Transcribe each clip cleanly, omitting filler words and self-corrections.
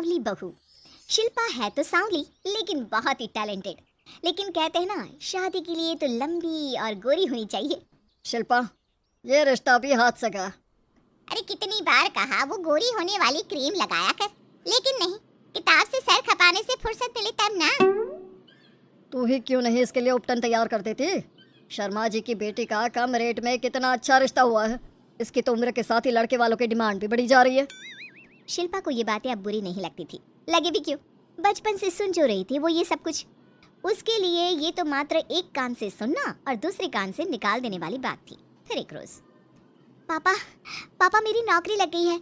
सांवली बहू। शिल्पा है तो सांवली लेकिन बहुत ही टैलेंटेड। लेकिन कहते हैं ना, शादी के लिए तो लंबी और गोरी होनी चाहिए। शिल्पा, ये रिश्ता भी हाथ से गया। अरे कितनी बार कहा वो गोरी होने वाली क्रीम लगाया कर, लेकिन नहीं, किताब से सर खपाने से फुर्सत मिले तब ना। तू ही क्यों नहीं इसके लिए उपटन तैयार कर देती? शर्मा जी की बेटी का कम रेट में कितना अच्छा रिश्ता हुआ है। इसकी तो उम्र के साथ ही लड़के वालों की डिमांड भी बढ़ी जा रही है। शिल्पा को ये बातें अब बुरी नहीं लगती थी, लगे भी क्यों, बचपन से सुन जो रही थी वो ये सब कुछ। उसके लिए ये तो मात्र एक कान से सुनना और दूसरे कान से निकाल देने वाली बात थी। फिर एक रोज, पापा पापा मेरी नौकरी लग गई है।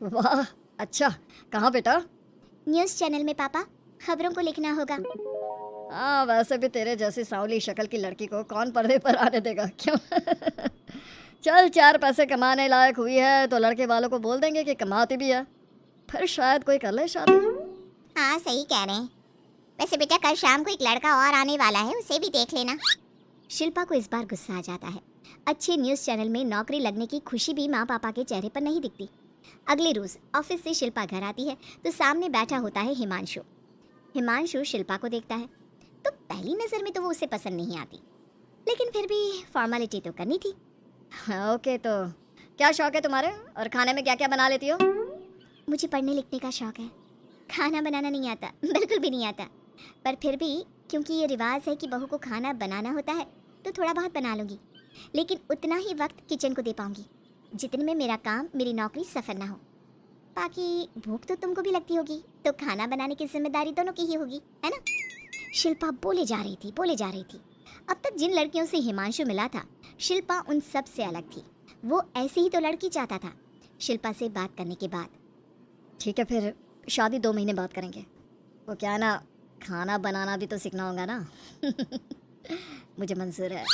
वाह, अच्छा, कहाँ बेटा? न्यूज़ चैनल में पापा, खबरों को लिखना होगा। हाँ, वैसे भी तेरे जैसी सांवली शक्ल की लड़की को कौन पर्दे पर आने देगा, क्यों? चल, 4 पैसे कमाने लायक हुई है तो लड़के वालों को बोल देंगे कि कमाती भी है, फिर शायद कोई कर ले शादी। हाँ सही कह रहे हैं। वैसे बेटा कल शाम को एक लड़का और आने वाला है, उसे भी देख लेना। शिल्पा को इस बार गुस्सा आ जाता है। अच्छे न्यूज़ चैनल में नौकरी लगने की खुशी भी माँ पापा के चेहरे पर नहीं दिखती। अगले रोज ऑफिस से शिल्पा घर आती है तो सामने बैठा होता है हिमांशु। हिमांशु शिल्पा को देखता है तो पहली नज़र में तो वो उसे पसंद नहीं आती, लेकिन फिर भी फॉर्मेलिटी तो करनी थी। हाँ, ओके, तो क्या शौक है तुम्हारे और खाने में क्या क्या बना लेती हो? मुझे पढ़ने लिखने का शौक है, खाना बनाना नहीं आता, बिल्कुल भी नहीं आता। पर फिर भी क्योंकि ये रिवाज है कि बहू को खाना बनाना होता है तो थोड़ा बहुत बना लूँगी, लेकिन उतना ही वक्त किचन को दे पाऊँगी जितने में मेरा काम, मेरी नौकरी सफर ना हो। बाकी भूख तो तुमको भी लगती होगी, तो खाना बनाने की जिम्मेदारी दोनों की ही होगी, है ना? शिल्पा बोले जा रही थी। अब तक जिन लड़कियों से हिमांशु मिला था, शिल्पा उन सब से अलग थी। वो ऐसी ही तो लड़की चाहता था। शिल्पा से बात करने के बाद, ठीक है, फिर शादी 2 महीने बाद करेंगे। वो क्या ना, खाना बनाना भी तो सीखना होगा ना। मुझे मंजूर है।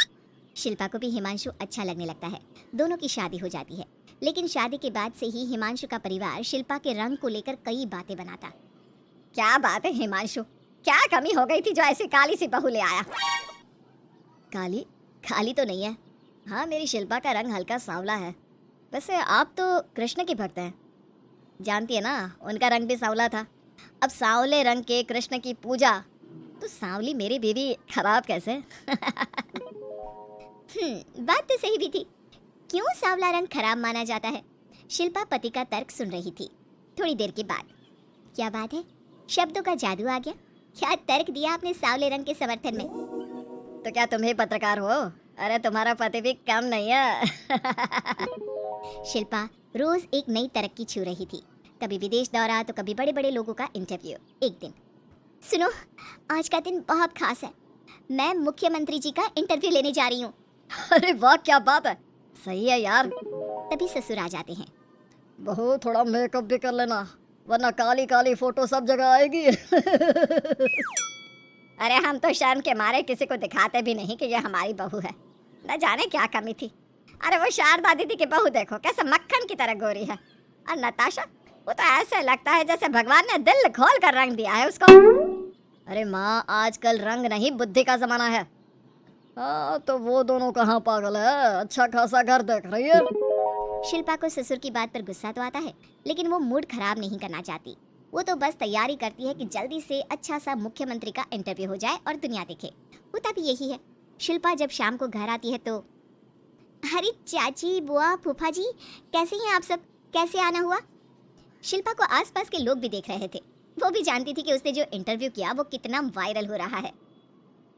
शिल्पा को भी हिमांशु अच्छा लगने लगता है। दोनों की शादी हो जाती है, लेकिन शादी के बाद से ही हिमांशु का परिवार शिल्पा के रंग को लेकर कई बातें बनाता। क्या बात है हिमांशु, क्या कमी हो गई थी जो ऐसी काली सी बहू ले आया? काली तो नहीं है। हाँ, मेरी शिल्पा का रंग हल्का सांवला है। वैसे आप तो कृष्ण की भक्त हैं, जानती है ना, उनका रंग भी सांवला था। अब सांवले रंग के कृष्ण की पूजा, तो सांवली मेरी बीवी खराब कैसे? बात तो सही भी थी। क्यों सांवला रंग खराब माना जाता है? शिल्पा पति का तर्क सुन रही थी। थोड़ी देर के बाद, क्या बात है, शब्दों का जादू आ गया। क्या तर्क दिया आपने सांवले रंग के समर्थन में? तो क्या तुम ही पत्रकार हो? अरे तुम्हारा पति भी कम नहीं है। शिल्पा रोज एक नई तरक्की छू रही थी। कभी विदेश दौरा तो कभी बड़े बड़े लोगों का इंटरव्यू। एक दिन, सुनो, आज का दिन बहुत खास है, मैं मुख्यमंत्री जी का इंटरव्यू लेने जा रही हूँ। अरे वाह, क्या बात है, सही है यार। तभी ससुर आ जाते हैं। बहू, थोड़ा मेकअप भी कर लेना, वरना काली काली फोटो सब जगह आएगी। अरे हम तो शर्म के मारे किसी को दिखाते भी नहीं कि ये हमारी बहू है। न जाने क्या कमी थी। अरे वो शारदा दीदी की बहू देखो, कैसे मक्खन की तरह गोरी है। और नताशा, वो तो ऐसे लगता है जैसे भगवान ने दिल खोल कर रंग दिया है उसको। अरे माँ, आजकल रंग नहीं बुद्धि का जमाना है। हाँ, तो वो दोनों कहाँ पागल है, अच्छा खासा घर देख रही है। शिल्पा को ससुर की बात पर गुस्सा तो आता है, लेकिन वो मूड खराब नहीं करना चाहती। वो तो बस तैयारी करती है कि जल्दी से अच्छा सा मुख्यमंत्री का इंटरव्यू हो जाए और दुनिया देखे। होता भी यही है। शिल्पा जब शाम को घर आती है तो, अरे चाची, बुआ, फूफा जी, कैसे हैं आप सब, कैसे आना हुआ? शिल्पा को आसपास के लोग भी देख रहे थे। वो भी जानती थी कि उसने जो इंटरव्यू किया वो कितना वायरल हो रहा है।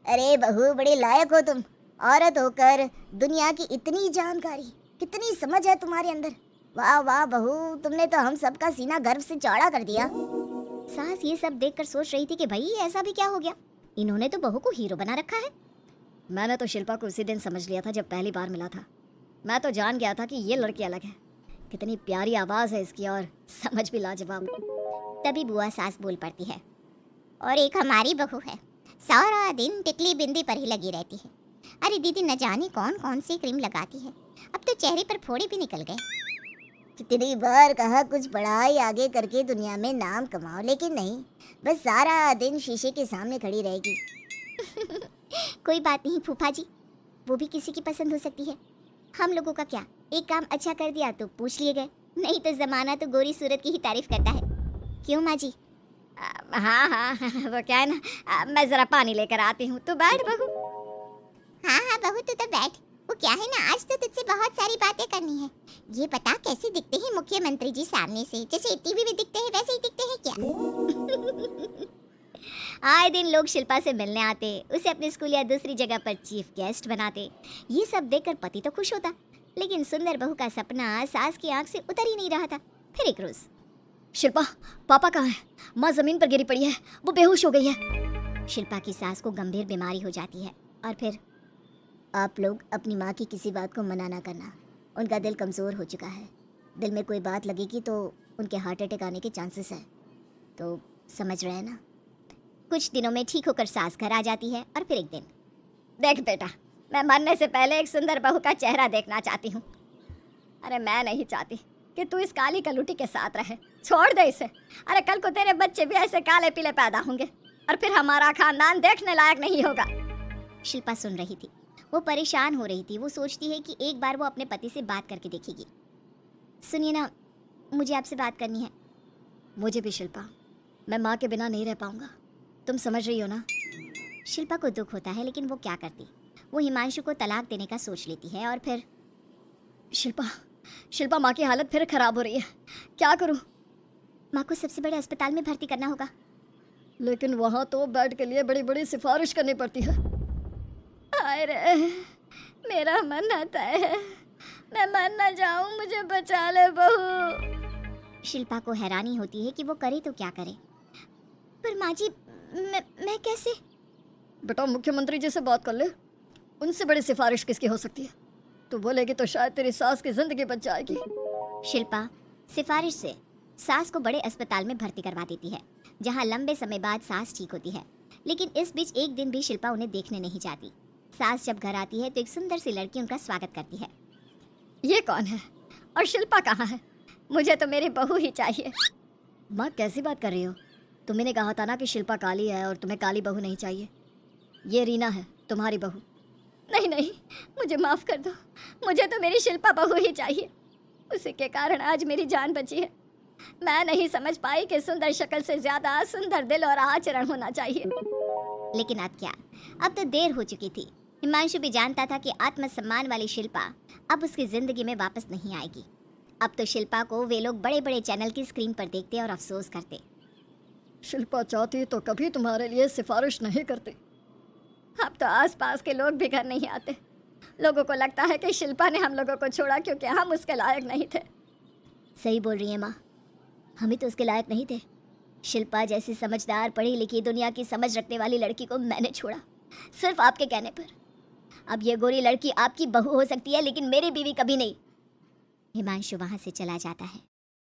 अरे बहू, बड़ी लायक हो तुम। औरत होकर दुनिया की इतनी जानकारी, कितनी समझ है तुम्हारे अंदर। वाह वाह बहू, तुमने तो हम सबका सीना गर्व से चौड़ा कर दिया। सास ये सब देखकर सोच रही थी कि भाई ऐसा भी क्या हो गया, इन्होंने तो बहू को हीरो बना रखा है। मैंने तो शिल्पा को उसी दिन समझ लिया था जब पहली बार मिला था। मैं तो जान गया था कि ये लड़की अलग है। कितनी प्यारी आवाज़ है इसकी और समझ भी लाजवाब। तभी बुआ सास बोल पड़ती है, और एक हमारी बहू है, सारा दिन टिकली बिंदी पर ही लगी रहती है। अरे दीदी, न जाने कौन कौन सी क्रीम लगाती है, अब तो चेहरे पर फोड़े भी निकल गए। कितनी बार कहा कुछ पढ़ाई आगे करके दुनिया में नाम कमाओ, लेकिन नहीं, बस सारा दिन शीशे के सामने खड़ी रहेगी। कोई बात नहीं फूफा जी, वो भी किसी की पसंद हो सकती है। हम लोगों का क्या, एक काम अच्छा कर दिया तो पूछ लिए गए, नहीं तो जमाना तो गोरी सूरत की ही तारीफ करता है। क्यों माँ जी? हाँ हाँ वो क्या है ना, मैं जरा पानी लेकर आती हूँ, तू बैठ बहू। हाँ हाँ बहू तू तो बैठ। वो क्या है ना, आज तो तुझसे बहुत सारी बातें करनी है। ये बता कैसे दिखते हैं मुख्यमंत्री जी सामने से? जैसे टीवी में दिखते हैं वैसे ही दिखते हैं क्या? आए दिन लोग शिल्पा से मिलने आते, उसे अपने स्कूल या दूसरी जगह पर चीफ गेस्ट बनाते। ये सब देखकर पति तो खुश होता, लेकिन सुंदर बहू का सपना सास की आंख से उतर ही नहीं रहा था। फिर एक रोज शिल्पा पापा कहाँ है? माँ जमीन पर गिरी पड़ी है, वो बेहोश हो गई है। शिल्पा की सास को गंभीर बीमारी हो जाती है और फिर आप लोग अपनी माँ की किसी बात को मना ना करना। उनका दिल कमज़ोर हो चुका है। दिल में कोई बात लगेगी तो उनके हार्ट अटैक आने के चांसेस है। तो समझ रहे हैं ना? कुछ दिनों में ठीक होकर सास घर आ जाती है और फिर एक दिन, देख बेटा, मैं मरने से पहले एक सुंदर बहू का चेहरा देखना चाहती हूँ। अरे मैं नहीं चाहती कि तू इस काली कलूटी के साथ रहे, छोड़ दे इसे। अरे कल को तेरे बच्चे भी ऐसे काले पीले पैदा होंगे और फिर हमारा खानदान देखने लायक नहीं होगा। शिल्पा सुन रही थी, वो परेशान हो रही थी। वो सोचती है कि एक बार वो अपने पति से बात करके देखेगी। सुनिए ना, मुझे आपसे बात करनी है। मुझे भी शिल्पा, मैं माँ के बिना नहीं रह पाऊंगा, तुम समझ रही हो ना? शिल्पा को दुख होता है लेकिन वो क्या करती, वो हिमांशु को तलाक देने का सोच लेती है और फिर शिल्पा माँ की हालत फिर खराब हो रही है, क्या करूँ? माँ को सबसे बड़े अस्पताल में भर्ती करना होगा। लेकिन वहाँ तो बेड के लिए बड़ी बड़ी सिफारिश करनी पड़ती है। अरे मेरा मन आता है, मैं मर ना जाऊं, मुझे बचा ले बहू। शिल्पा को हैरानी होती है कि वो करे तो क्या करे। पर माँ जी मैं कैसे? बेटा मुख्यमंत्री जी से बात कर ले, उनसे बड़ी सिफारिश किसकी हो सकती है? तू बोलेगी तो शायद तेरी सास की जिंदगी बच जाएगी। शिल्पा सिफारिश से सास को बड़े अस्पताल में भर्ती करवा देती है, जहाँ लंबे समय बाद सास ठीक होती है। लेकिन इस बीच एक दिन भी शिल्पा उन्हें देखने नहीं जाती। सास जब घर आती है तो एक सुंदर सी लड़की उनका स्वागत करती है। ये कौन है और शिल्पा कहाँ है? मुझे तो मेरी बहू ही चाहिए। माँ कैसी बात कर रही हो? तुमने कहा था ना कि शिल्पा काली है और तुम्हें काली बहू नहीं चाहिए। ये रीना है तुम्हारी बहू। नहीं नहीं, मुझे माफ़ कर दो, मुझे तो मेरी शिल्पा बहू ही चाहिए। उसी के कारण आज मेरी जान बची है। मैं नहीं समझ पाई कि सुंदर शक्ल से ज़्यादा सुंदर दिल और आचरण होना चाहिए। लेकिन अब क्या, अब तो देर हो चुकी थी। हिमांशु भी जानता था कि आत्मसम्मान वाली शिल्पा अब उसकी ज़िंदगी में वापस नहीं आएगी। अब तो शिल्पा को वे लोग बड़े बड़े चैनल की स्क्रीन पर देखते और अफसोस करते। शिल्पा चाहती तो कभी तुम्हारे लिए सिफारिश नहीं करती। अब तो आसपास के लोग भी घर नहीं आते। लोगों को लगता है कि शिल्पा ने हम लोगों को छोड़ा क्योंकि हम उसके लायक नहीं थे। सही बोल रही है माँ, हम ही तो उसके लायक नहीं थे। शिल्पा जैसी समझदार पढ़ी लिखी दुनिया की समझ रखने वाली लड़की को मैंने छोड़ा, सिर्फ आपके कहने पर। अब ये गोरी लड़की आपकी बहू हो सकती है लेकिन मेरी बीवी कभी नहीं। हिमांशु वहाँ से चला जाता है